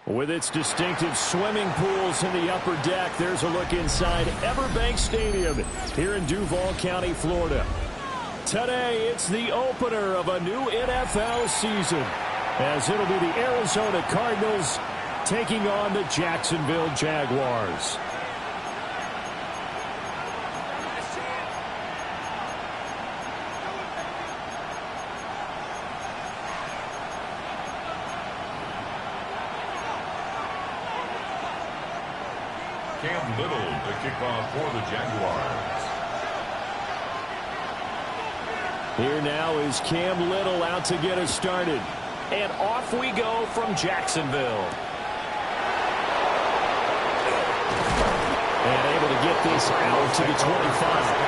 With its distinctive swimming pools in the upper deck, there's a look inside Everbank Stadium here in Duval County, Florida. Today, it's the opener of a new NFL season, as it'll be the Arizona Cardinals taking on the Jacksonville Jaguars. Cam Little to kick off for the Jaguars. Here now is Cam Little out to get us started. And off we go from Jacksonville. And able to get this out to the 25.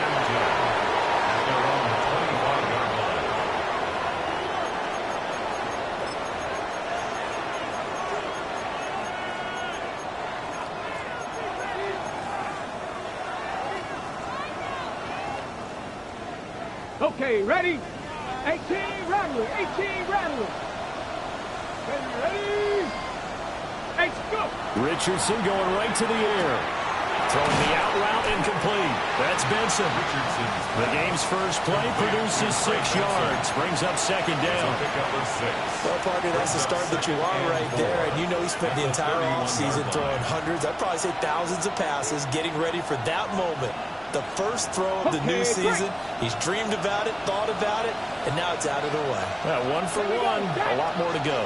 Okay, ready? 18 rattler, 18 rattler. Ready? Hey, go. Richardson going right to the air. Throwing the out route incomplete. That's Benson. The game's first play produces 6 yards. Brings up second down. Well, partner, that's the start that you want right there. And you know he spent the entire offseason throwing hundreds, I'd probably say thousands of passes, getting ready for that moment. The first throw of the new season. He's dreamed about it, thought about it, and now it's out of the way. Well, 1 for 1. A lot more to go.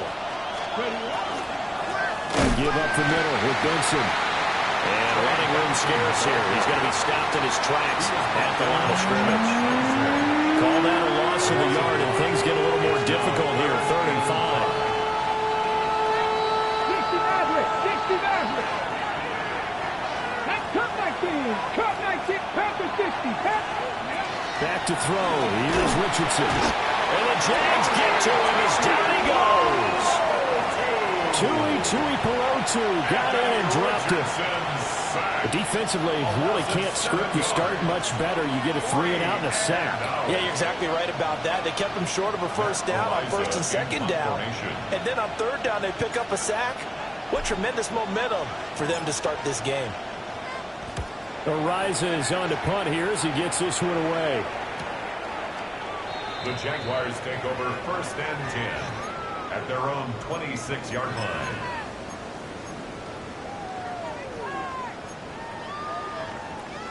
Give up the middle with Benson. And running room scarce here. He's going to be stopped in his tracks at the line of scrimmage. Call that a loss of a yard, and things get a little more difficult here. 3rd and 5. 60 Maverick, 60 Maverick. Cut 19, cut 19, Panther 60, Back to throw. Here's Richardson. And the Jags get to him as down he goes. Tui Pelotu got in and dropped it. But defensively, you really can't script the start much better. You get a 3 and out and a sack. Yeah, you're exactly right about that. They kept him short of a first down on 1st and 2nd down. And then on 3rd down, they pick up a sack. What tremendous momentum for them to start this game. Ariza on to punt here as he gets this one away. The Jaguars take over 1st and 10 at their own 26-yard line.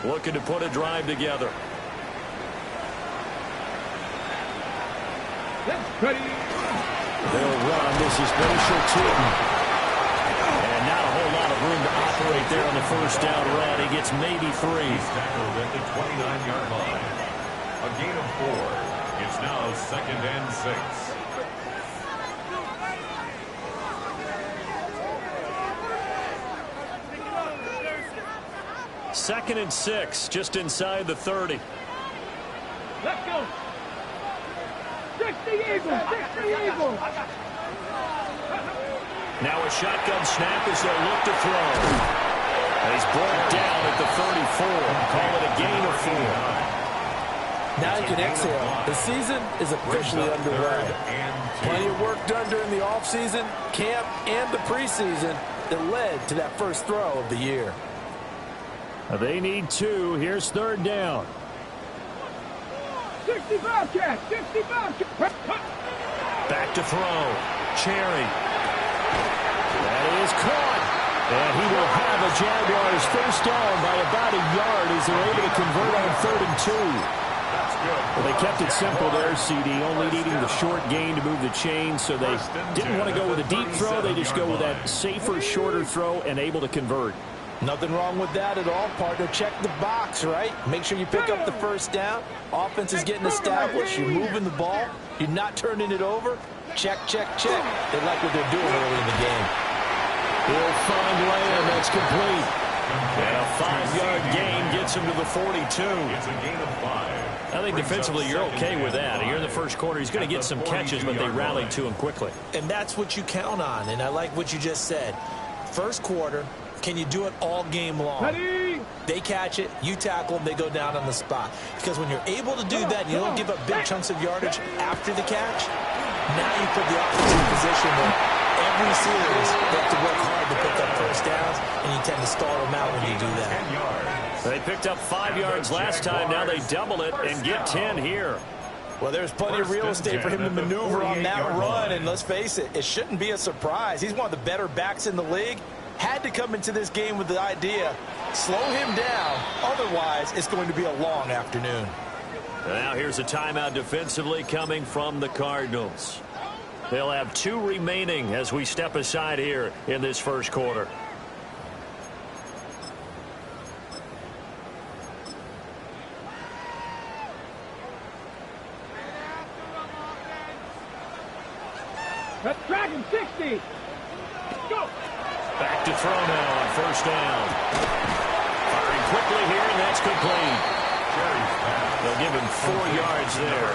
Looking to put a drive together. ready. They'll run. This is Bashir Tootin. And not a whole lot of room to operate there on the first down run. He gets maybe 3. He's tackled at the 29-yard line. A gain of 4. It's now 2nd and 6. Second and 6, just inside the 30. Let's go. 60 Eagles, 60 Eagles. Now a shotgun snap as they'll look to throw. And he's brought down at the 34. Call it a gain of 4. Now you can exhale. The season is officially underway. Plenty of work done during the offseason, camp, and the preseason that led to that first throw of the year. They need 2. Here's 3rd down. 65 catch, 65 catch. Back to throw. Cherry. That is caught. And he will have a Jaguars first down by about a yard as they're able to convert on 3rd and 2. Well, they kept it simple there, CD, only needing the short gain to move the chain, so they didn't want to go with a deep throw. They just go with that safer, shorter throw and able to convert. Nothing wrong with that at all, partner. Check the box, right? Make sure you pick up the first down. Offense is getting established. You're moving the ball. You're not turning it over. Check, check, check. They like what they're doing early in the game. He'll find Lamb. That's complete. And a 5-yard gain gets him to the 42. It's a gain of 5. I think defensively you're okay with that. Here in the first quarter, he's going to get some catches, but they rallied to him quickly. And that's what you count on, and I like what you just said. First quarter, can you do it all game long? Ready. They catch it, you tackle them, they go down on the spot. Because when you're able to do that and you don't give up big chunks of yardage after the catch, now you put the offense in position where every series, they have to work hard to pick up first downs, and you tend to stall them out when you do that. They picked up 5 yards last time. Now they double it and get 10 here. Well, there's plenty of real estate for him to maneuver on that run, and let's face it, it shouldn't be a surprise. He's one of the better backs in the league. Had to come into this game with the idea, slow him down, otherwise it's going to be a long afternoon. Now here's a timeout defensively coming from the Cardinals. They'll have 2 remaining as we step aside here in this first quarter. Let's drag him 60. Go. Back to throw now on first down. Firing quickly here, and that's complete. They'll give him 4 yards there,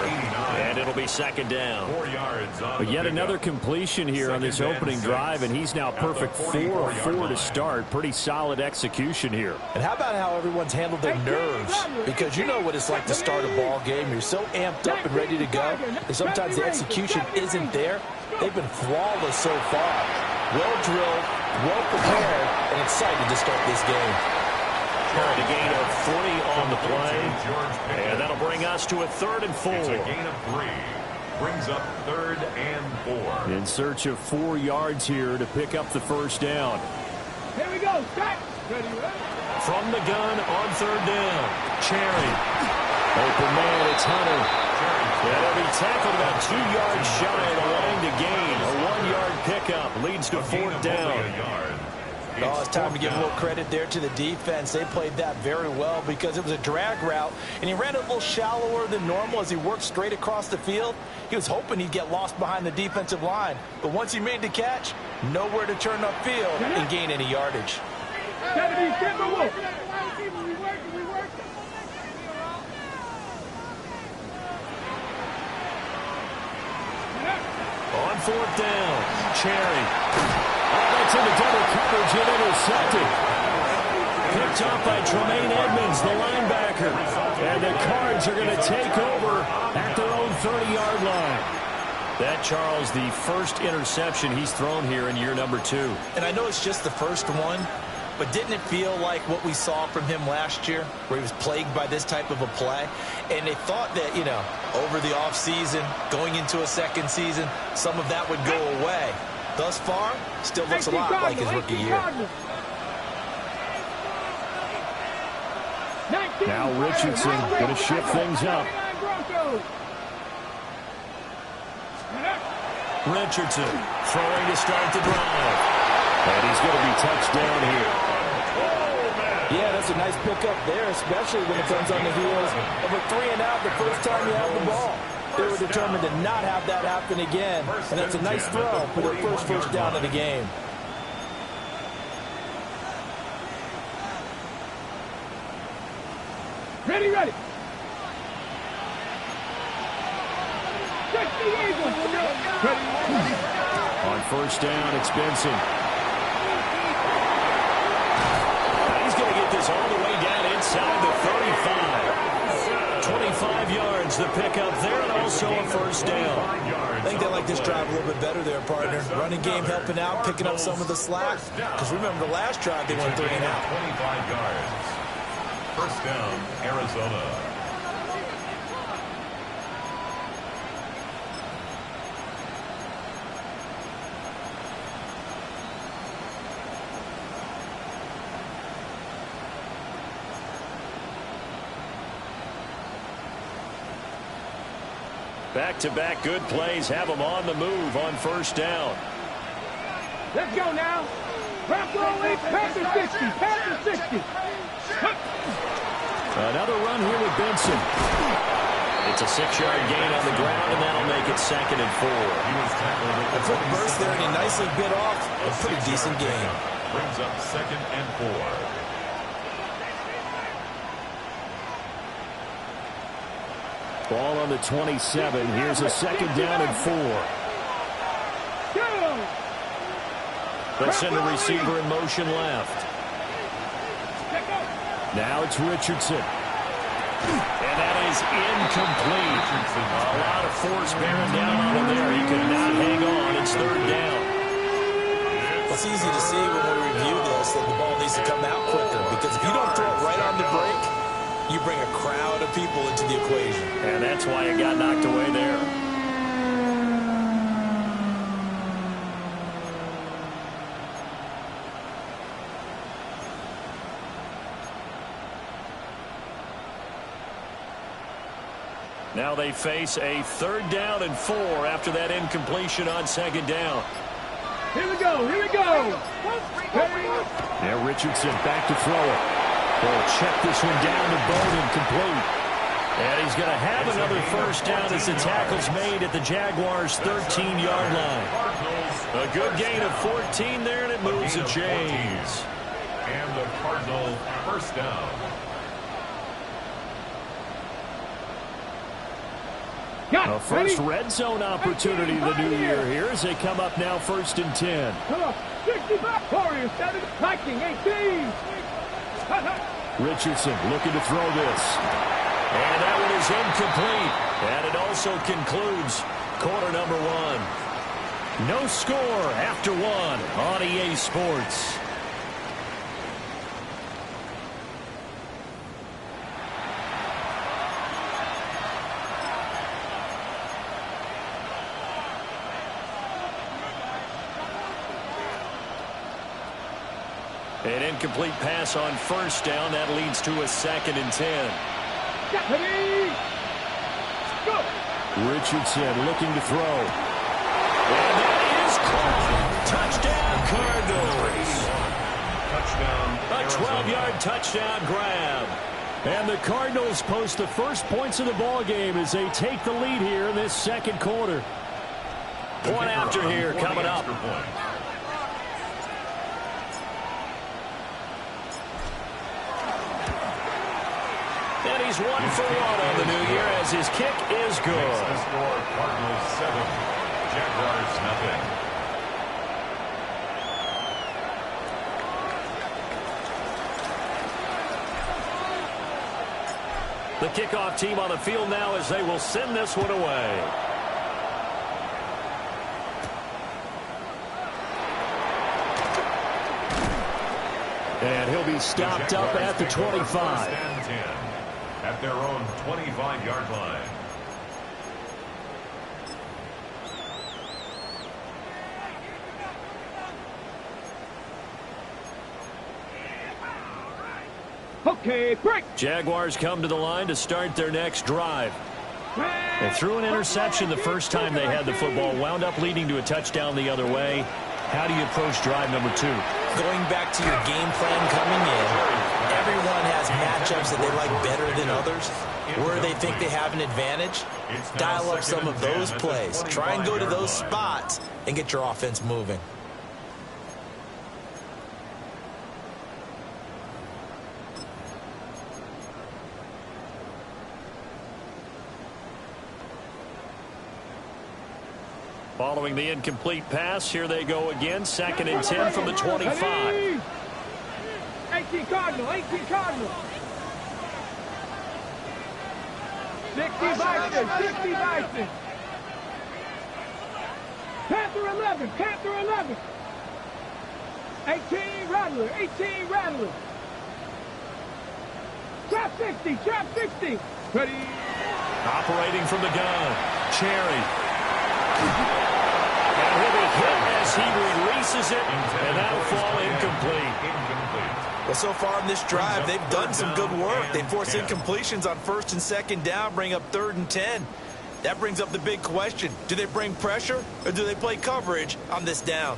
and it'll be second down. 4 yards on But yet another completion here on this opening drive, and he's now perfect 4 of 4 to start. Pretty solid execution here. And how about how everyone's handled their nerves? Because you know what it's like to start a ball game. You're so amped up and ready to go, and sometimes the execution isn't there. They've been flawless so far. Well drilled, well prepared, and excited to start this game. A gain of 3 on the play, and that'll bring us to a 3rd and 4. It's a gain of 3. Brings up 3rd and 4. In search of 4 yards here to pick up the first down. Here we go. Start. Ready, ready. From the gun on 3rd down. Cherry. Open man, it's Hunter. And he'll be tackled about 2 yards shy of the line to gain. A 1-yard pickup leads to 4th down. Oh, it's time to give a little credit there to the defense. They played that very well because it was a drag route, and he ran a little shallower than normal as he worked straight across the field. He was hoping he'd get lost behind the defensive line, but once he made the catch, nowhere to turn upfield and gain any yardage. On 4th down, Cherry. That's into double coverage and intercepted. Picked off by Tremaine Edmonds, the linebacker. And the Cards are going to take over at their own 30-yard line. That, Charles, the first interception he's thrown here in year number 2. And I know it's just the first one, but didn't it feel like what we saw from him last year, where he was plagued by this type of a play? And they thought that, you know, over the offseason, going into a second season, some of that would go away. Thus far, still looks a lot like his rookie year. Now Richardson going to shift things up. Richardson throwing to start the drive. And he's going to be touched down here. Yeah, that's a nice pickup there, especially when it comes on the heels of a 3-and-out the first time you have the ball. They were determined to not have that happen again, and that's a nice throw for their first down of the game. Ready, ready. On first down, it's Benson. He's going to get this all the way down inside the 35. 25 yards the pickup there, and also a first down. I think they like this drive a little bit better there, partner. Running game helping out, picking up some of the slack. Because remember, the last drive they went 3-and-out. 25 yards. First down, Arizona. Back-to-back good plays have them on the move on first down. Let's go now. Wrap rolling. Panther 60. Panther 60. Another run here with Benson. It's a 6-yard gain on the ground, and that'll make it 2nd and 4. A quick burst there, and he nicely bit off a pretty decent gain. Brings up 2nd and 4. Ball on the 27. Here's a 2nd down and 4. They'll send the receiver in motion left. Now it's Richardson. And that is incomplete. A lot of force bearing down on him there. He could not hang on. It's 3rd down. you don't throw it right on the break, you bring a crowd of people into the equation. And that's why it got knocked away there. Now they face a 3rd down and 4 after that incompletion on 2nd down. Here we go, here we go. Now Richardson back to throw it. They'll check this one down to Bowden, complete. And he's going to have another 1st down as the tackle's made at the Jaguars' 13-yard line. A good gain of 14 there, and it moves the chains. And the Cardinals 1st down. A first red zone opportunity the new year here as they come up now 1st and 10. 65 Warriors, 7, Viking, 18. Richardson looking to throw this. And that one is incomplete. And it also concludes quarter number 1. No score after 1 on EA Sports. An incomplete pass on 1st down. That leads to a 2nd and 10. Richardson looking to throw. And that is caught. Touchdown, Cardinals. Touchdown. A 12-yard touchdown grab. And the Cardinals post the first points of the ball game as they take the lead here in this 2nd quarter. Point after here coming up. And he's 1 for 1 on the new year as his kick is good. The score, Cardinals 7, Jaguars nothing. The kickoff team on the field now as they will send this one away. And he'll be stopped up at the 25. At their own 25-yard line. Okay, break. Jaguars come to the line to start their next drive. They threw an interception the first time they had the football, wound up leading to a touchdown the other way. How do you approach drive number 2? Going back to your game plan coming in, everyone has matchups that they like better than others. Where they think they have an advantage, dial up some of those plays. Try and go to those spots and get your offense moving. Following the incomplete pass, here they go again. 2nd and 10 from the 25. 18 Cardinal, 18 Cardinal. 60 Bison, 60 Bison. Panther 11, Panther 11. 18 Rattler, 18 Rattler. Trap 60, trap 60. Ready. Operating from the gun, Cherry. And he'll be hit as he releases it, and that'll fall incomplete. Well, so far in this drive, they've done some good work. They force incompletions on 1st and 2nd down, bring up 3rd and 10. That brings up the big question. Do they bring pressure, or do they play coverage on this down?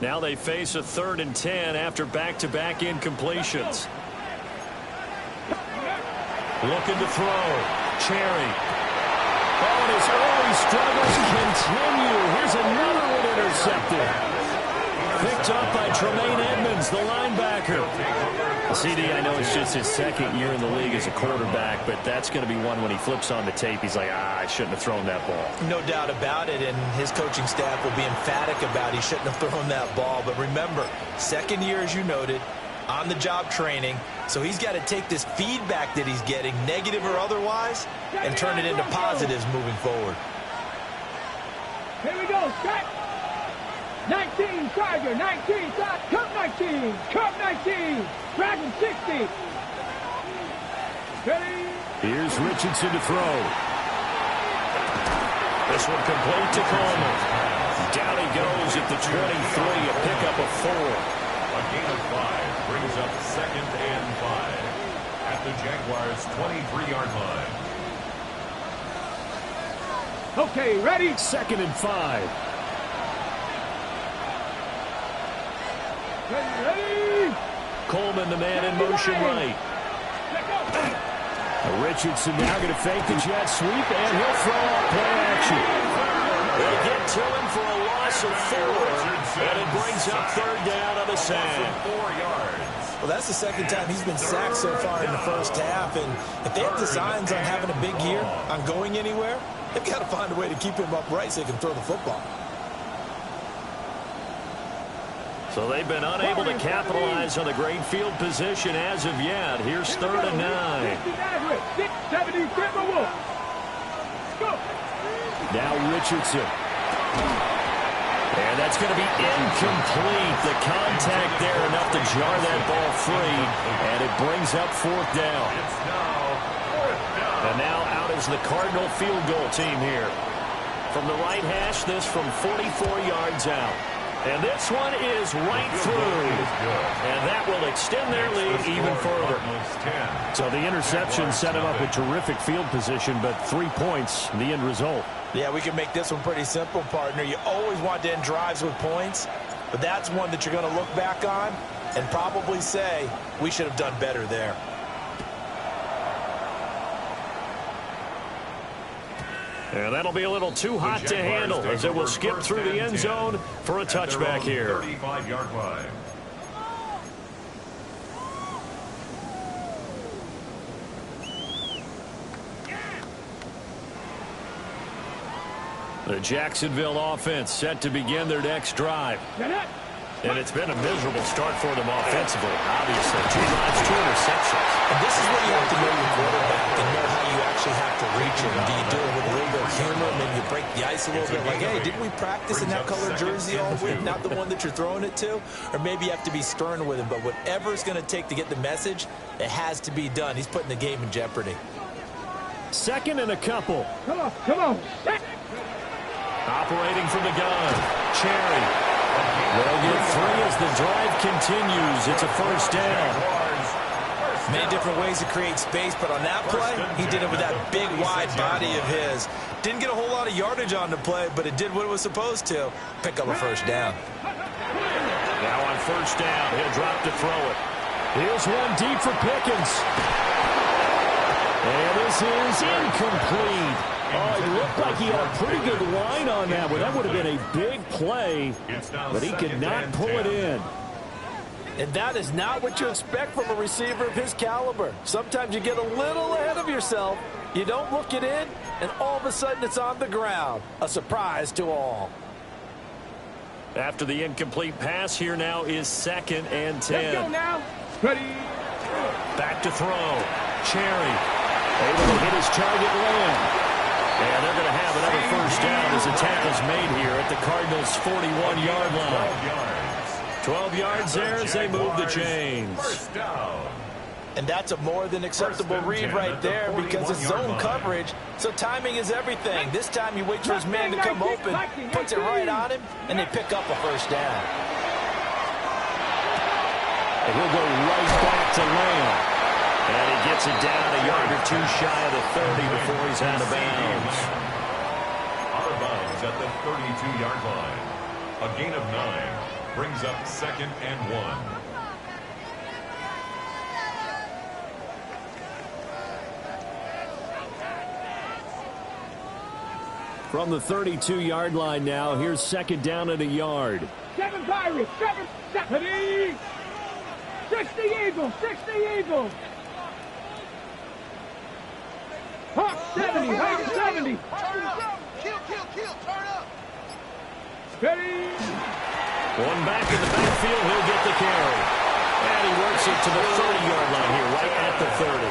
Now they face a 3rd and 10 after back-to-back incompletions. Looking to throw. Cherry. Oh, and his early struggles continue. Here's another one intercepted. Picked up by Tremaine Edmonds, the linebacker. CD, I know it's just his 2nd year in the league as a quarterback, but that's going to be one when he flips on the tape. He's like, I shouldn't have thrown that ball. No doubt about it, and his coaching staff will be emphatic about he shouldn't have thrown that ball. But remember, 2nd year, as you noted, on-the-job training, so he's got to take this feedback that he's getting, negative or otherwise, and turn it into positives moving forward. Here we go, Scott. 19, Tiger, 19, Cup 19, Cup 19, Dragon 60. Ready? Here's Richardson to throw. This one complete to Coleman. Down he goes at the 23, a pickup of 4. A gain of 5 brings up 2nd and 5 at the Jaguars' 23-yard line. Okay, ready? 2nd and 5. Ready? Coleman, the man in motion right. Richardson now going to fake the jet sweep, and he'll throw off play action. They get to him for a loss of 4, and it brings up 3rd down on the sand. 4 yards. Well, that's the 2nd time he's been sacked so far in the first half, and if they have designs on having a big year, on going anywhere, they've got to find a way to keep him upright so he can throw the football. So they've been unable to capitalize on a great field position as of yet. Here's 3rd and 9. 70, go. Now Richardson. And that's going to be incomplete. The contact there enough to jar that ball free. And it brings up 4th down. It's now 4th down. And now out is the Cardinal field goal team here. From the right hash, this from 44 yards out. And this one is right through. And that will extend their lead even further. So the interception set him up with terrific field position, but 3 points, the end result. Yeah, we can make this one pretty simple, partner. You always want to end drives with points, but that's one that you're going to look back on and probably say, we should have done better there. And that'll be a little too hot to handle as it will skip through the end zone for a touchback here. 35-yard line. The Jacksonville offense set to begin their next drive. And it's been a miserable start for them offensively, obviously. 2 drives, 2 interceptions. And this is where you have to know your quarterback and know how you actually have to reach him. Do you do it with a little bit of humor? Maybe you break the ice a little bit. Like, hey, didn't we practice in that color jersey all week? Not the one that you're throwing it to? Or maybe you have to be stern with him. But whatever it's going to take to get the message, it has to be done. He's putting the game in jeopardy. 2nd and a couple. Come on, come on. Operating from the gun, Cherry. They'll get 3 as the drive continues. It's a 1st down. Many different ways to create space, but on that play, he did it with that big, wide body of his. Didn't get a whole lot of yardage on the play, but it did what it was supposed to. Pick up a 1st down. Now on 1st down, he'll drop to throw it. Here's one deep for Pickens. And this is incomplete. Oh, it looked like he had a pretty good line on that one. That would have been a big play, but he could not pull it in. And that is not what you expect from a receiver of his caliber. Sometimes you get a little ahead of yourself. You don't look it in, and all of a sudden it's on the ground. A surprise to all. After the incomplete pass, here now is 2nd and 10. Let's go now. Ready. Back to throw. Cherry able to hit his target land. And they're going to have another 1st down as the tackle's made here at the Cardinals' 41-yard line. 12 yards there as they move the chains. And that's a more than acceptable read right there because it's zone coverage, so timing is everything. This time you wait for his man to come open, puts it right on him, and they pick up a 1st down. And he'll go right back to Lamb. And he gets it down a yard or 2 shy of the 30 before he's out of bounds. Out of bounds at the 32-yard line. A gain of 9 brings up 2nd and 1. From the 32-yard line now, here's 2nd down at a yard. 7 Pirates, 7, 60 Eagles, 60 Eagles. Hawk 70, Hawk 70. Turn up. Kill, turn up. Ready. One back in the backfield, he'll get the carry. And he works it to the 30-yard line here, right at the 30.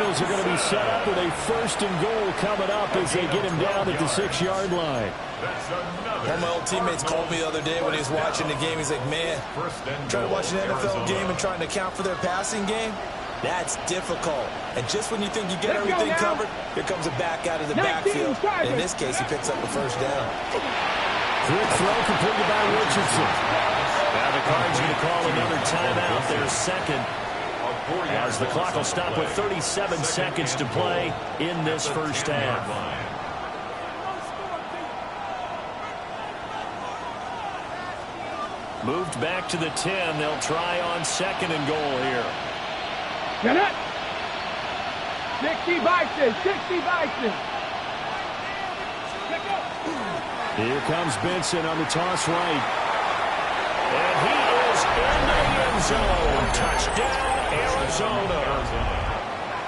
Cardinals are going to be set up with a 1st and goal coming up as they get him down at the 6-yard line. One of my old teammates called me the other day when he was watching the game. He's like, man, trying to watch an NFL game and trying to account for their passing game, that's difficult. And just when you think you get everything covered, here comes a back out of the backfield. In this case, he picks up the 1st down. Quick throw completed by Richardson. Now the Cards going to call another timeout. Their 2nd. As the clock will stop with 37 seconds to play in this 1st half. Moved back to the 10. They'll try on 2nd and goal here. Get it. 60 Bison. 60 Bison. Here comes Benson on the toss right. And he is in the end zone. Touchdown, Arizona.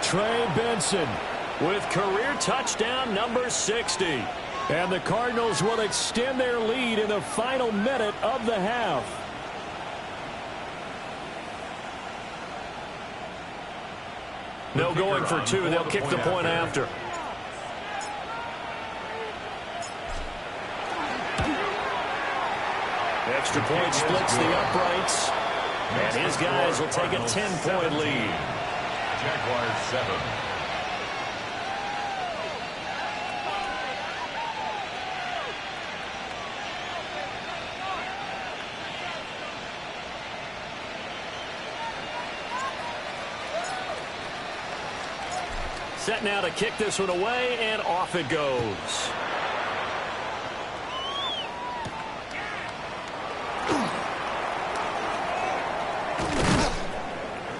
Trey Benson with career touchdown number 60. And the Cardinals will extend their lead in the final minute of the half. No going for 2. They'll kick the point after. Extra point splits the uprights. And his guys will take a 10-point lead. Jaguars 7. Set now to kick this one away, and off it goes.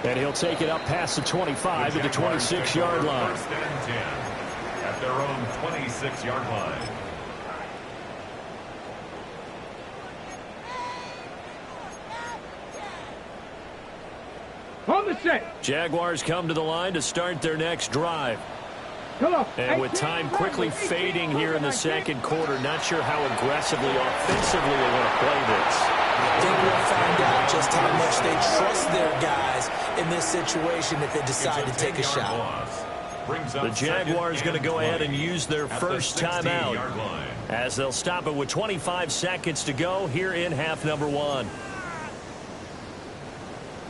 And he'll take it up past the 25 to the 26-yard line. 1st and 10 at their own 26-yard line. On the set. Jaguars come to the line to start their next drive. And with time quickly fading here in the 2nd quarter, not sure how aggressively, offensively they want to play this. I think we'll find out just how much they trust their guys in this situation if they decide to take a shot. The Jaguars going to go ahead and use their 1st timeout as they'll stop it with 25 seconds to go here in half number 1.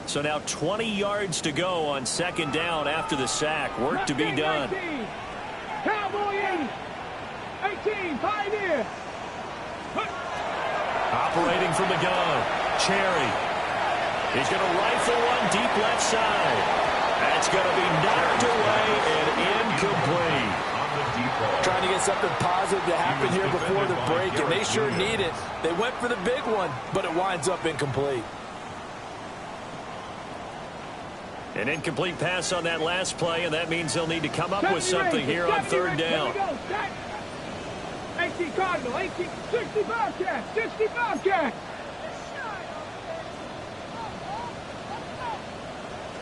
So now 20 yards to go on 2nd down after the sack. Work to be done. Cowboy 18, Pioneer. Operating from the gun, Cherry. He's going to rifle one deep left side. That's going to be knocked away and incomplete. Trying to get something positive to happen here before the break, and they sure need it. They went for the big one, but it winds up incomplete. An incomplete pass on that last play, and that means they'll need to come up with something here on 3rd down. 18 Cardinal, 18, 60 Bobcats, 60 Bobcats.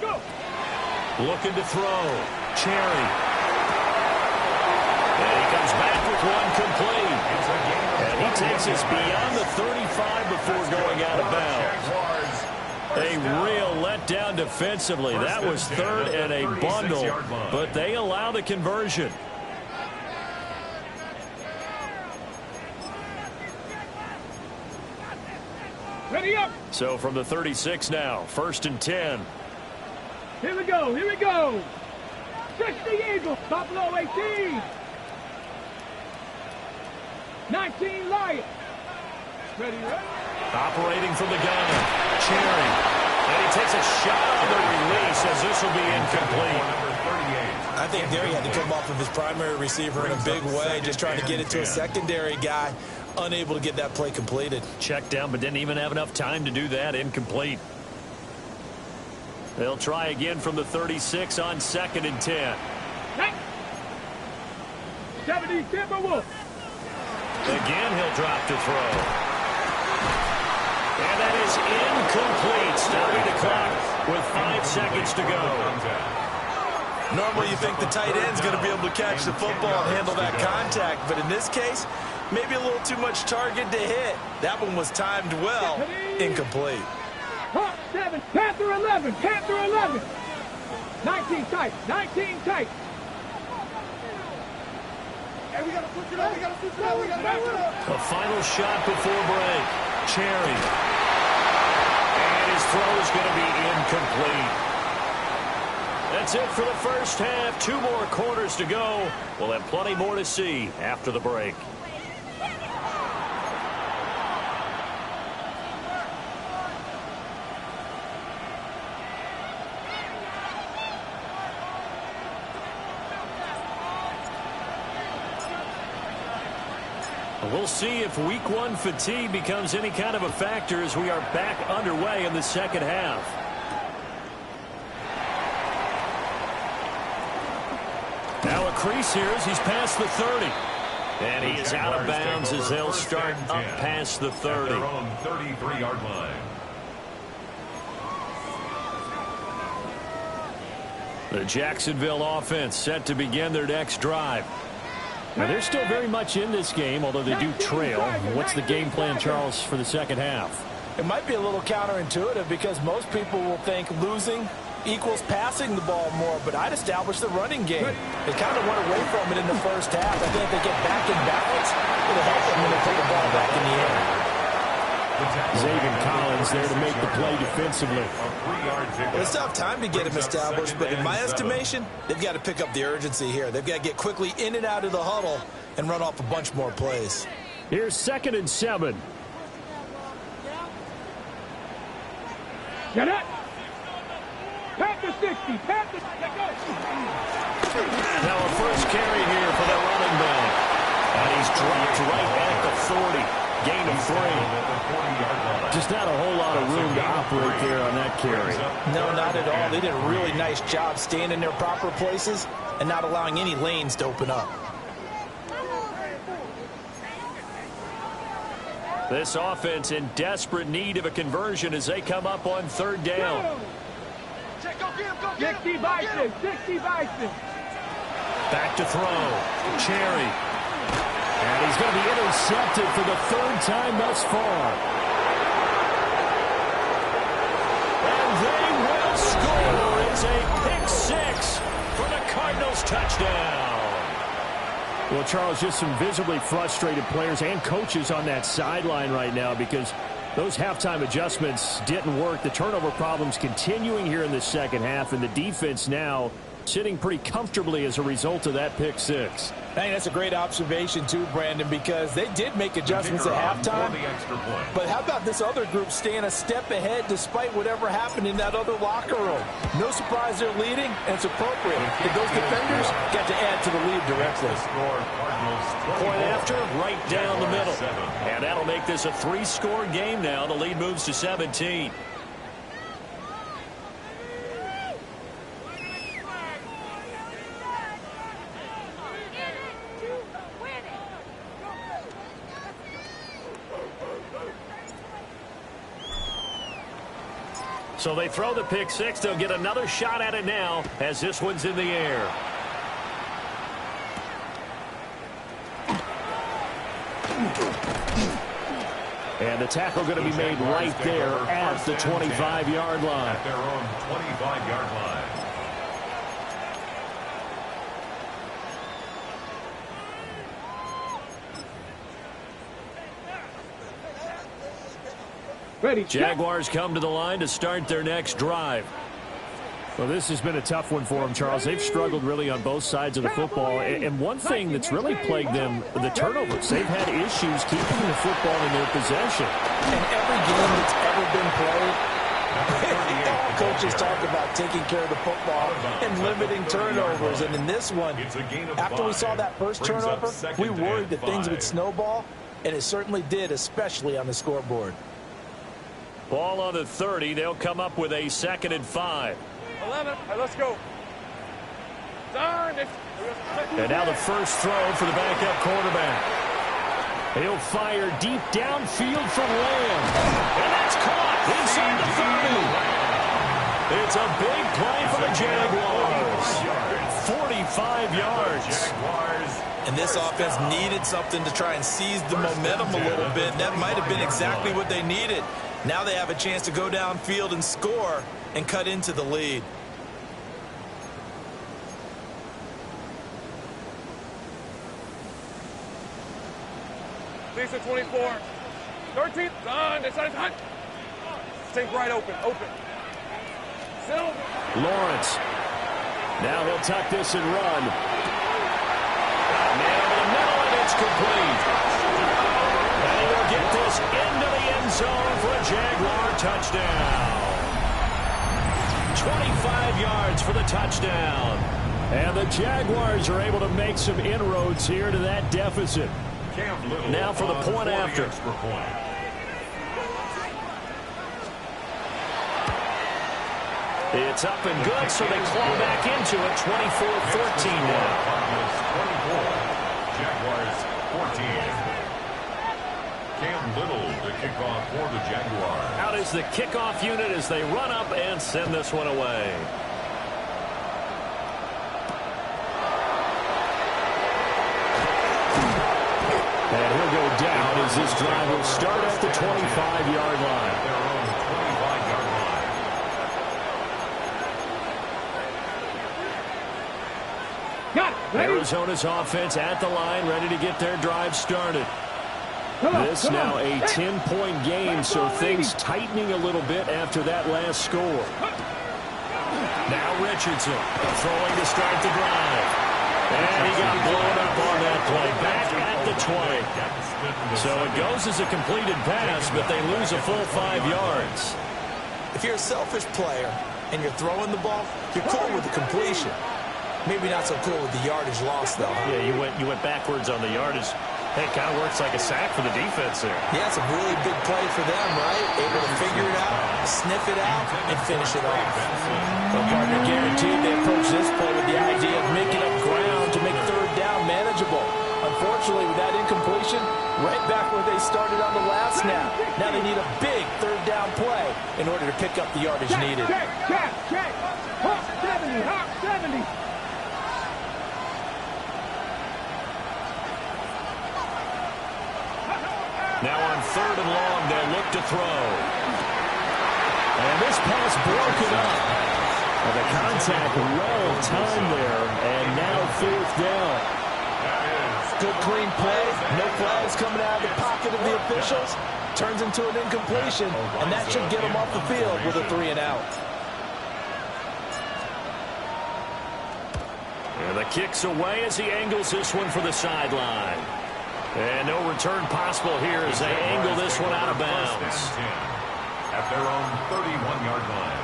Go. Looking to throw. Cherry. And he comes back with one complete. And he takes us beyond the 35 before going out of bounds. A real letdown defensively. That was 3rd and a bundle, but they allow the conversion. Ready up. So from the 36 now, 1st and 10. Here we go, here we go. 60 Eagles, Buffalo 18. 19 Lions. Ready, ready. Operating from the gun, Cherry. And he takes a shot on the release as this will be incomplete. I think there he had to come off of his primary receiver in a big way, just trying to get it to a secondary guy, unable to get that play completed. Checked down, but didn't even have enough time to do that. Incomplete. They'll try again from the 36 on 2nd and 10. 70 Timberwolves. Again, he'll drop to throw. And that is incomplete, stopping the clock with 5 seconds to go. Normally you think the tight end's going to be able to catch the football and handle that contact, but in this case, maybe a little too much target to hit. That one was timed well. Incomplete. Hawk 7, Panther 11, Panther 11. 19 tight. 19 tight. Hey, we gotta switch it up. We gotta switch it up. We gotta switch it up. A final shot before break. Cherry. And his throw is going to be incomplete. That's it for the first half. 2 more quarters to go. We'll have plenty more to see after the break. We'll see if week 1 fatigue becomes any kind of a factor as we are back underway in the second half. Now a crease here as he's past the 30. And he is out of bounds as they'll start up past the 30. Their own 33-yard line. The Jacksonville offense set to begin their next drive. Now, they're still very much in this game, although they do trail. What's the game plan, Charles, for the second half? It might be a little counterintuitive because most people will think losing equals passing the ball more, but I'd establish the running game. They kind of went away from it in the first half. I think if they get back in balance, it'll help them when they put the ball back in the air. Xavier Collins there to make the play defensively. Well, it's tough time to get him established, but in my estimation, they've got to pick up the urgency here. They've got to get quickly in and out of the huddle and run off a bunch more plays. Here's 2nd and 7. Get it. Pat the 60. Pat the... Now a first carry here for the running back. And he's dropped right at the 40. Gain of 3. Just not a whole lot of room to operate there on that carry. No, not at all. They did a really nice job staying in their proper places and not allowing any lanes to open up. This offense in desperate need of a conversion as they come up on 3rd down. Check, go get him, go get 60 him. Bison. 60 Bison. Back to throw. Cherry. And he's going to be intercepted for the 3rd time thus far. And they will score. It's a pick 6 for the Cardinals touchdown. Well, Charles, just some visibly frustrated players and coaches on that sideline right now because those halftime adjustments didn't work. The turnover problems continuing here in the second half, and the defense now sitting pretty comfortably as a result of that pick 6. I think that's a great observation, too, Brandon, because they did make adjustments at halftime. But how about this other group staying a step ahead despite whatever happened in that other locker room? No surprise they're leading, and it's appropriate. Those defenders got to add to the lead directly. Point after, right down the middle. And that'll make this a 3-score game now. The lead moves to 17. So they throw the pick 6. They'll get another shot at it now as this one's in the air. And the tackle going to be made right there at the 25-yard line. At their own 25-yard line. Ready. Jaguars come to the line to start their next drive. Well, this has been a tough one for them, Charles. They've struggled really on both sides of the football. And one thing that's really plagued them, the turnovers. They've had issues keeping the football in their possession. And every game that's ever been played, all coaches talk about taking care of the football and limiting turnovers. And in this one, after we saw that first turnover, we worried that things would snowball, and it certainly did, especially on the scoreboard. Ball on the 30. They'll come up with a 2nd and 5. 11. Let's go. And now the first throw for the backup quarterback. He'll fire deep downfield from Lamb. And that's caught inside the 30. It's a big play for the Jaguars. 45 yards. And this offense needed something to try and seize the momentum a little bit. That might have been exactly what they needed. Now they have a chance to go downfield and score and cut into the lead. Decent 24. 13. Done. This side is hot. Take right open. Open. Silver. Lawrence. Now he'll tuck this and run. Man over the middle, and it's complete. And he will get this into the end zone for a Jaguar touchdown. 25 yards for the touchdown. And the Jaguars are able to make some inroads here to that deficit. Now for the point after. It's up and good, so they claw back into it. 24-14 now. Jaguars 14. Cam Little to kick off for the Jaguars. Out is the kickoff unit as they run up and send this one away. And he'll go down as this drive will start at the 25-yard line. Their own 25-yard line. Got it. Ready? Arizona's offense at the line, ready to get their drive started. This now a 10-point game, so things tightening a little bit after that last score. Now Richardson throwing to start the drive. And he got blown up on that play. Back at the 20. So it goes as a completed pass, but they lose a full 5 yards. If you're a selfish player and you're throwing the ball, you're cool with the completion. Maybe not so cool with the yardage loss, though. Yeah, you went backwards on the yardage. Hey, it kind of works like a sack for the defense there. Yeah, it's a really big play for them, right? Able to figure it out, sniff it out, and finish it off. Well, partner, guaranteed they approach this play with the idea of making up ground to make third down manageable. Unfortunately, with that incompletion, right back where they started on the last snap. Now they need a big third down play in order to pick up the yardage needed. Check. Hawk 70. Hawk 70. Now on third and long, they'll look to throw. And this pass broken up. And the contact well timed there, and now fourth down. Good clean play. No flags coming out of the pocket of the officials. Turns into an incompletion, and that should get them off the field with a 3 and out. And the kick's away as he angles this one for the sideline. And no return possible here as they angle this one out of bounds. At their own 31-yard line.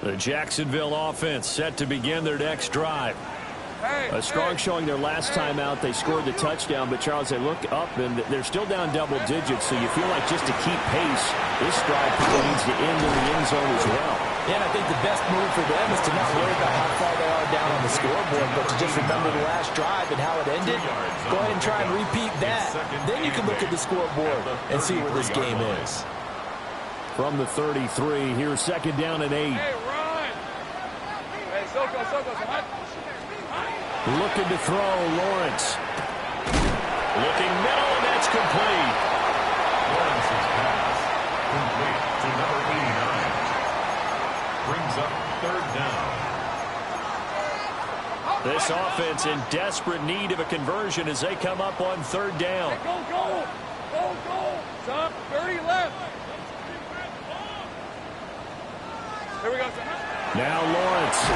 The Jacksonville offense set to begin their next drive. A strong showing their last time out. They scored the touchdown, but Charles, they look up and they're still down double digits, so you feel like just to keep pace, this drive probably needs to end in the end zone as well. Yeah, and I think the best move for them is to not worry about how far they are down on the scoreboard, but to just remember the last drive and how it ended. Go ahead and try and repeat that. Then you can look at the scoreboard and see where this game is. From the 33, here's second down and 8. Hey, run. Hey, Soko. Looking to throw, Lawrence. Looking middle, and that's complete. Lawrence's pass complete to number 89. Brings up third down. This offense in desperate need of a conversion as they come up on third down. Hey, go. Stop. 30 left. Here we go. Now Lawrence.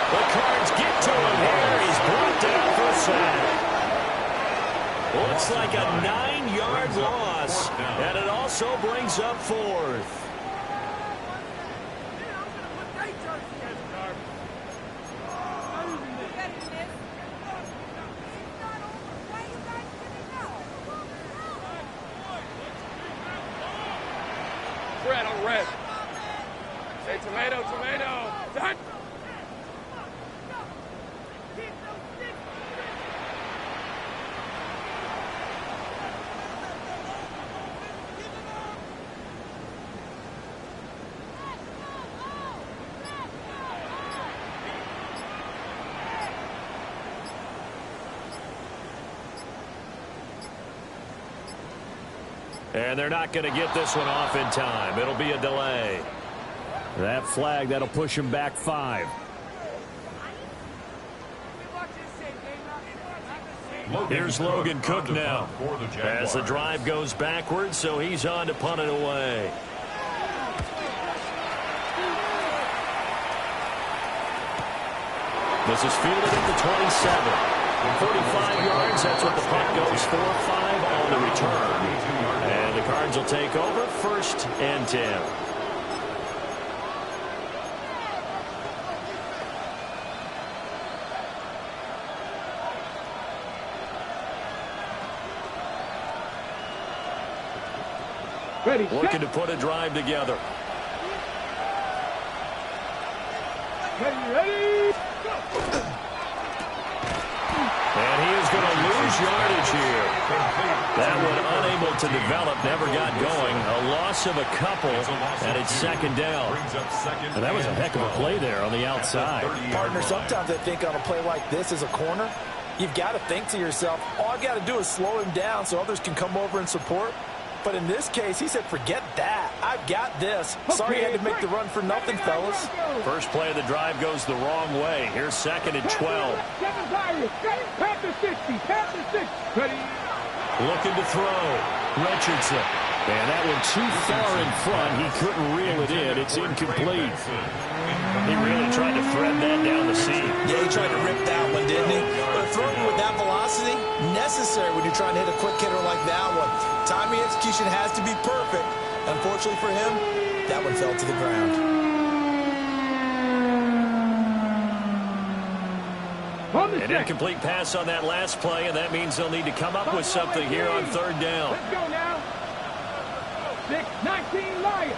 The Cards get to him here. He's brought down for a sack. Looks like a 9-yard loss, and it also brings up fourth. Red on red. Say tomato. Done. And they're not going to get this one off in time. It'll be a delay. That flag, that'll push him back 5. Here's Logan Cook now as the drive goes backwards, so he's on to punt it away. This is fielded at the 27. 45 yards, that's what the punt goes for. 5 on the return. And the Cards will take over, 1st and 10. Ready, looking to put a drive together. Ready, go! And he is going to lose yardage here. That one unable to develop, never got going. A loss of a couple, and it's 2nd down. And that was a heck of a play there on the outside. Partner, sometimes I think on a play like this as a corner, you've got to think to yourself, all I've got to do is slow him down so others can come over and support. But in this case, he said, forget that. I've got this. Sorry you had to make the run for nothing, fellas. First play of the drive goes the wrong way. Here's 2nd and 12. Pat the 60. Pat the 60. Ready. Looking to throw. Richardson. And that one too far in front. He couldn't reel it in. It's incomplete. He really tried to thread that down the seam. Yeah, he tried to rip that one, didn't he? But throwing with that velocity, necessary when you're trying to hit a quick hitter like that one. Timing execution has to be perfect. Unfortunately for him, that one fell to the ground. An incomplete pass on that last play, and that means they'll need to come up with something here on 3rd down. Let's go now. 6-19 Lions.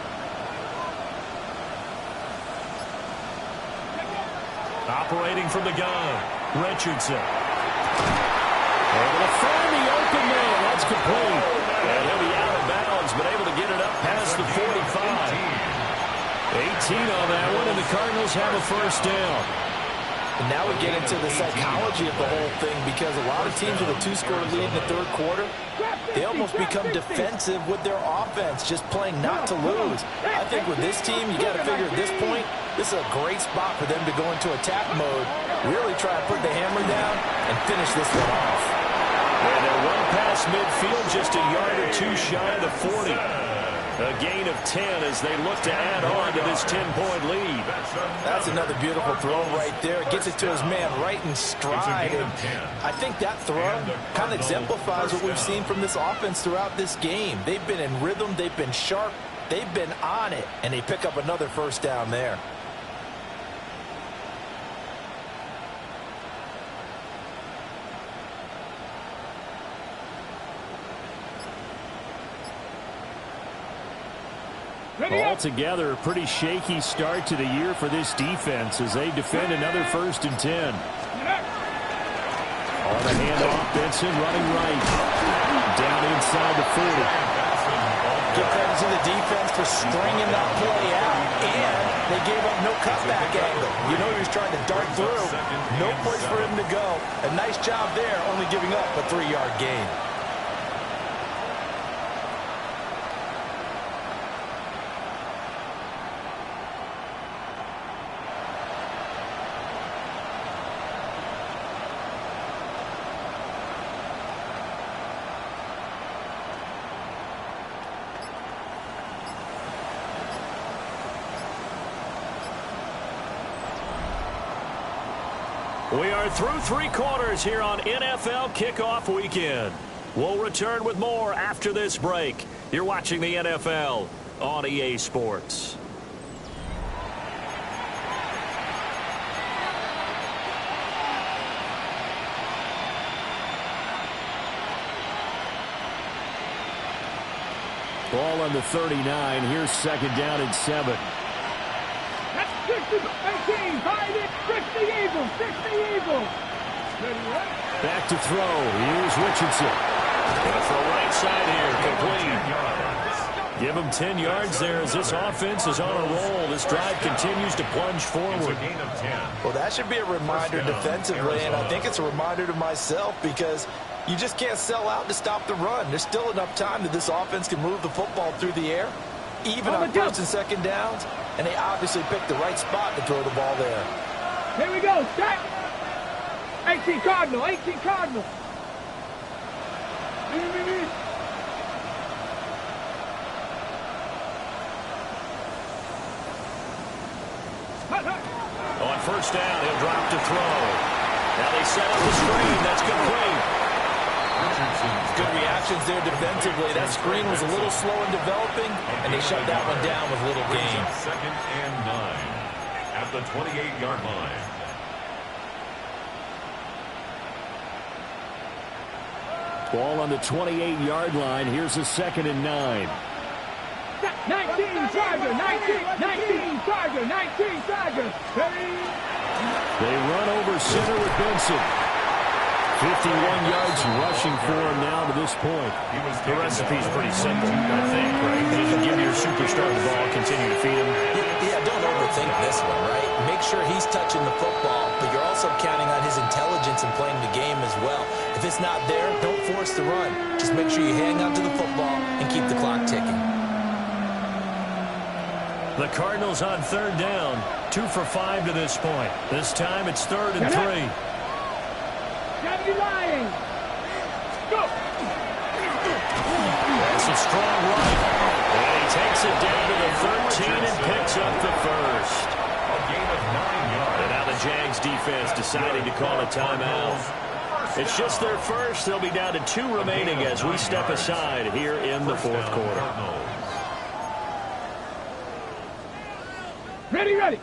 Operating from the gun, Richardson. Able to find the open man. That's complete. And he'll be out of bounds, but able to get it up past the 45. 18 on that one, and the Cardinals have a 1st down. And now we get into the psychology of the whole thing, because a lot of teams with a 2-score lead in the 3rd quarter, they almost become defensive with their offense, just playing not to lose. I think with this team, you got to figure at this point, this is a great spot for them to go into attack mode, really try to put the hammer down and finish this one off. And they'll run past midfield, just a yard or 2 shy of the 40. A gain of 10 as they look to add on to this 10-point lead. That's another beautiful throw right there. Gets it to his man right in stride. And I think that throw kind of exemplifies what we've seen from this offense throughout this game. They've been in rhythm. They've been sharp. They've been on it. And they pick up another 1st down there. Altogether, a pretty shaky start to the year for this defense as they defend another 1st and 10. On the handoff, Benson running right. Down inside the 40. Give credit to the defense for stringing that play out, and they gave up no cutback angle. You know he was trying to dart through. No place for him to go. A nice job there, only giving up a 3-yard gain. We are through 3 quarters here on NFL Kickoff Weekend. We'll return with more after this break. You're watching the NFL on EA Sports. Ball on the 39. Here's 2nd down and 7. That's 18, 5, 6 the Eagles, 6 the Eagles. Back to throw. Here's Richardson. Going for a right side here, complete. Give him 10 yards there as this offense is on a roll. This drive continues to plunge forward. Well, that should be a reminder defensively, and I think it's a reminder to myself because you just can't sell out to stop the run. There's still enough time that this offense can move the football through the air, even on 1st and 2nd downs, and they obviously picked the right spot to throw the ball there. Here we go, set. 18 Cardinal, 18 Cardinal. On first down, he'll drop to throw. Now they set up the screen. That's complete. Good reactions there defensively. That screen was a little slow in developing, and they shut that one down with little gain. Second and 9 at the 28-yard line. Ball on the 28-yard line. Here's a 2nd and 9. 19 Charger, 19 Charger, 19 Charger. They run over center with Benson. 51 yards rushing for him now to this point. The recipe's pretty simple, I think, right? Just give your superstar the ball, continue to feed him. Yeah, don't overthink this one, right? Make sure he's touching the football, but you're also counting on his intelligence in playing the game as well. If it's not there, don't force the run. Just make sure you hang on to the football and keep the clock ticking. The Cardinals on 3rd down. 2 for 5 to this point. This time it's 3rd and 3. Gotta be lying. Go. That's a strong run. And he takes it down to the 13 and picks up the first. A gain of 9 yards. And now the Jags defense deciding to call a timeout. It's just their first. They'll be down to 2 remaining as we step aside here in the 4th quarter. Ready, ready.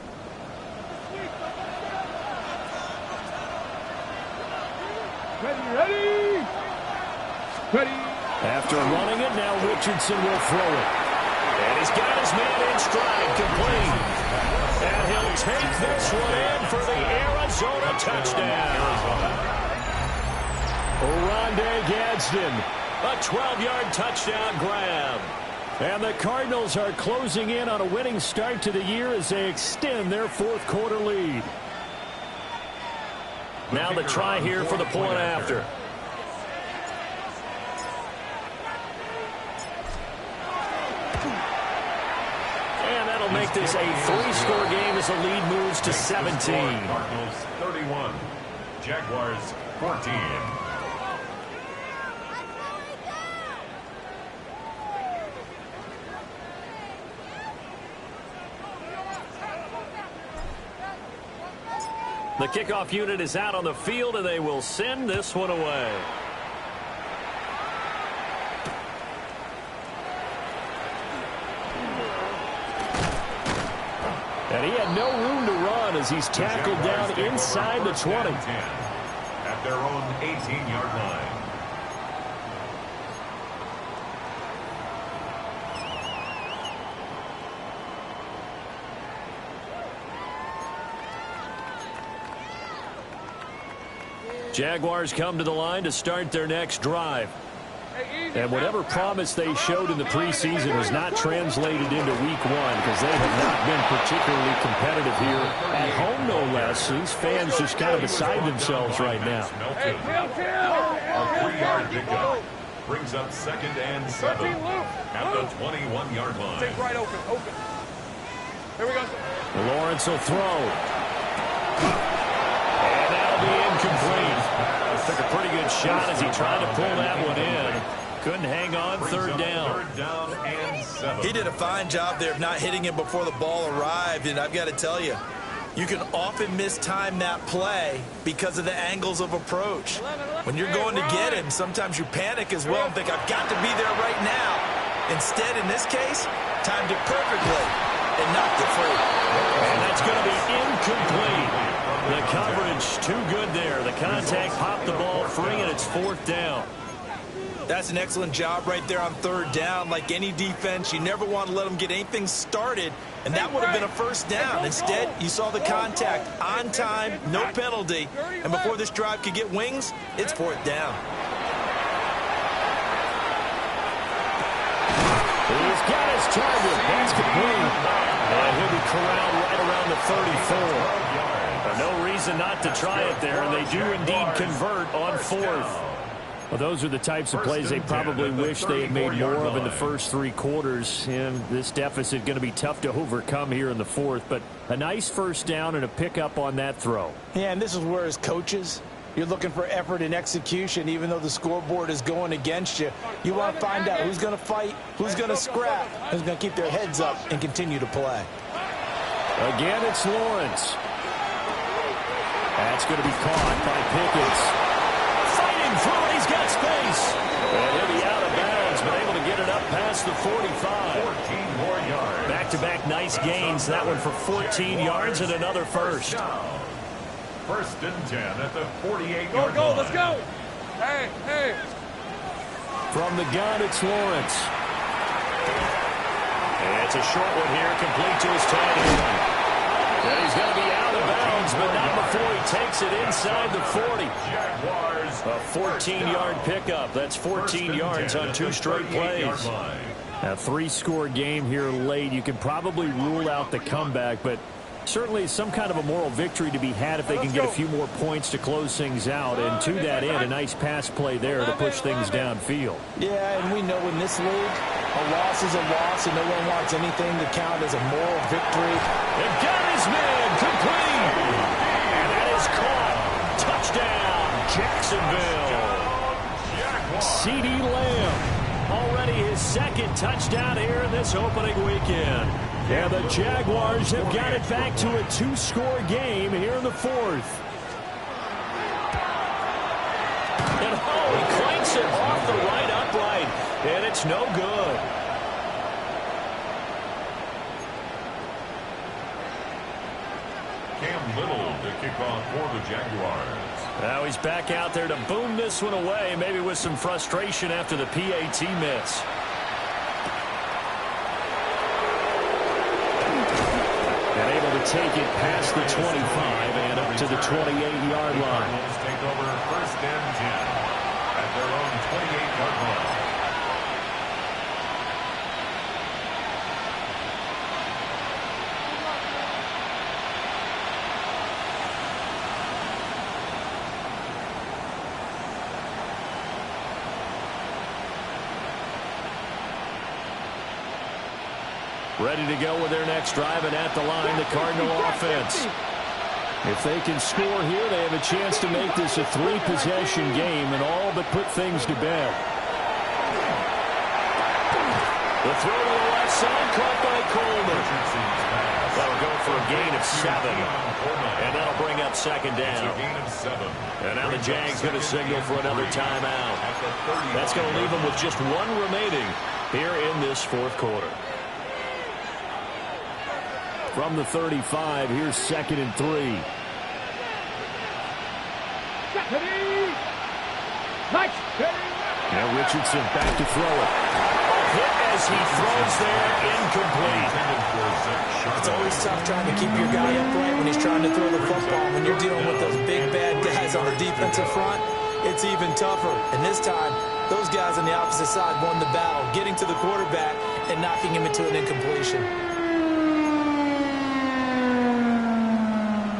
Ready. After running it, now Richardson will throw it. And he's got his man in stride, complete. And he'll take this one in for the Arizona touchdown. Oronde Gadsden, a 12-yard touchdown grab. And the Cardinals are closing in on a winning start to the year as they extend their 4th quarter lead. Now the try here for the point after. And that'll make this a 3-score game as the lead moves to 17. Cardinals 31, Jaguars 14. The kickoff unit is out on the field, and they will send this one away. And he had no room to run as he's tackled down inside the 20. At their own 18-yard line. Jaguars come to the line to start their next drive. And whatever promise they showed in the preseason has not translated into week 1 because they have not been particularly competitive here at home, no less. These fans just kind of beside themselves right now. A 3-yard pickup brings up 2nd and 7 at the 21-yard line. Take right open. Here we go. Lawrence will throw. And that'll be incomplete. Took a pretty good shot as he tried to pull that one in. Couldn't hang on. 3rd down. 3rd down and 7. He did a fine job there of not hitting him before the ball arrived, and I've got to tell you, you can often mistime that play because of the angles of approach. When you're going to get him, sometimes you panic as well and think, I've got to be there right now. Instead, in this case, timed it perfectly and knocked it free. And that's going to be incomplete. The coverage too good there. The contact popped the ball free, and it's 4th down. That's an excellent job right there on 3rd down. Like any defense, you never want to let them get anything started, and that would have been a 1st down. Instead, you saw the contact on time, no penalty, and before this drive could get wings, it's 4th down. He's got his target. That's complete. And he'll be corralled right around the 34. No reason not to try it there, and they do indeed convert on 4th. Well, those are the types of plays they probably wish they had made more of in the first 3 quarters. And this deficit going to be tough to overcome here in the fourth. But a nice first down and a pickup on that throw. Yeah, and this is where as coaches, you're looking for effort and execution, even though the scoreboard is going against you. You want to find out who's going to fight, who's going to scrap, who's going to keep their heads up and continue to play. Again, it's Lawrence. That's going to be caught by Pickens. Fighting through it, he's got space. And he'll be out of bounds, but able to get it up past the 45. 14 more yards. Back-to-back nice gains. That one for 14 yards and another first. First and 10 at the 48-yard line. Go, let's go. Hey. From the gun, it's Lawrence. And it's a short one here, complete to his tight end. And he's going to be out of bounds, but not before he takes it inside the 40. Jaguars. A 14-yard pickup. That's 14 yards on 2 straight plays. A 3-score game here late. You can probably rule out the comeback, but certainly some kind of a moral victory to be had if they can get a few more points to close things out. And to that end, a nice pass play there to push things downfield. Yeah, and we know in this league, a loss is a loss, and no one wants anything to count as a moral victory. And got his man complete. And that is caught. Touchdown, Jacksonville. CeeDee Lamb, already his 2nd touchdown here in this opening weekend. And the Jaguars have got it back to a 2-score game here in the 4th. And he cranks it off the right upright, and it's no good. Cam Little to kick off for the Jaguars. Now he's back out there to boom this one away, maybe with some frustration after the PAT miss. And able to take it past the 25 and up to the 28-yard line. Cardinals take over first and 10 at their own 28-yard line. Ready to go with their next drive, and at the line, the Cardinal offense. If they can score here, they have a chance to make this a 3-possession game and all but put things to bed. The throw to the left side, caught by Coleman. That'll go for a gain of 7. And that'll bring up 2nd down. And now the Jags going to signal for another timeout. That's going to leave them with just 1 remaining here in this 4th quarter. From the 35, here's 2nd and 3. Now Richardson back to throw it. Hit as he throws there, incomplete. It's always tough trying to keep your guy upright when he's trying to throw the football. When you're dealing with those big, bad guys on the defensive front, it's even tougher. And this time, those guys on the opposite side won the battle, getting to the quarterback and knocking him into an incompletion.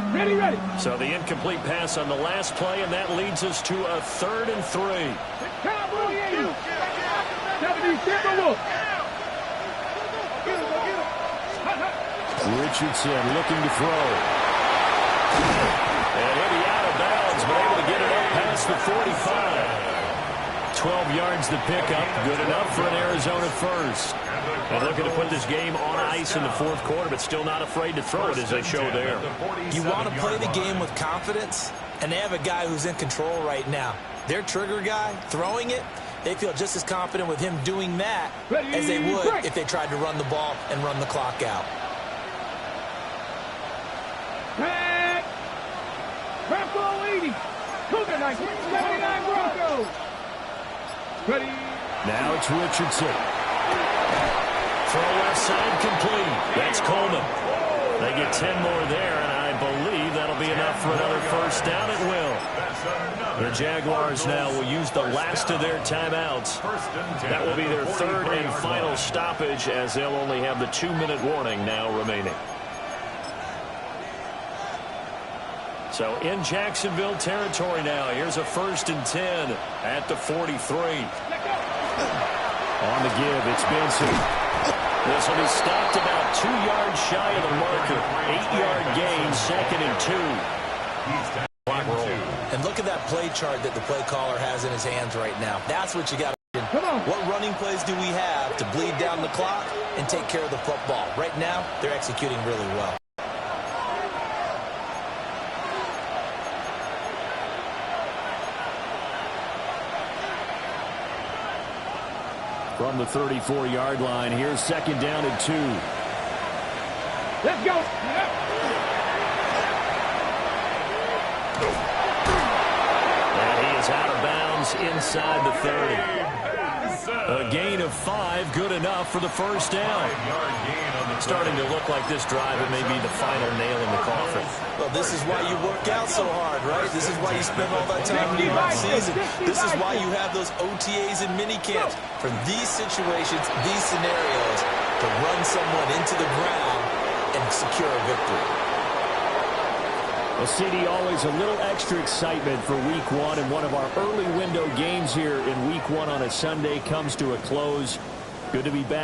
Ready. So the incomplete pass on the last play, and that leads us to a 3rd and 3. Richardson looking to throw. And he'll be out of bounds, but able to get it up past the 45. 12 yards to pick up. Good enough for an Arizona first. And looking to put this game on ice in the 4th quarter, but still not afraid to throw it as they show there. You want to play the game with confidence, and they have a guy who's in control right now. Their trigger guy, throwing it, they feel just as confident with him doing that as they would if they tried to run the ball and run the clock out. Bronco 80. Cougar 79 Broncos. Ready. Now it's Richardson. Throw left side complete. That's Coleman. They get 10 more there, and I believe that'll be enough for another first down. It will. The Jaguars now will use the last of their timeouts. That will be their 3rd and final stoppage, as they'll only have the 2-minute warning now remaining. So in Jacksonville territory now. Here's a 1st and 10 at the 43. On the give, it's Benson. This will be stopped about 2 yards shy of the marker. 8-yard gain, 2nd and 2. And look at that play chart that the play caller has in his hands right now. That's what you got to do. What running plays do we have to bleed down the clock and take care of the football? Right now, they're executing really well. From the 34-yard line, here's 2nd down and 2. Let's go. And he is out of bounds inside the 30. A gain of 5, good enough for the 1st down. Starting to look like this drive, it may be the final nail in the coffin. Well, this is why you work out so hard, right? This is why you spend all that time in the offseason. This is why you have those OTAs and mini camps. For these situations, these scenarios, to run someone into the ground and secure a victory. Well, CD, always a little extra excitement for Week 1, and one of our early window games here in Week 1 on a Sunday comes to a close. Good to be back.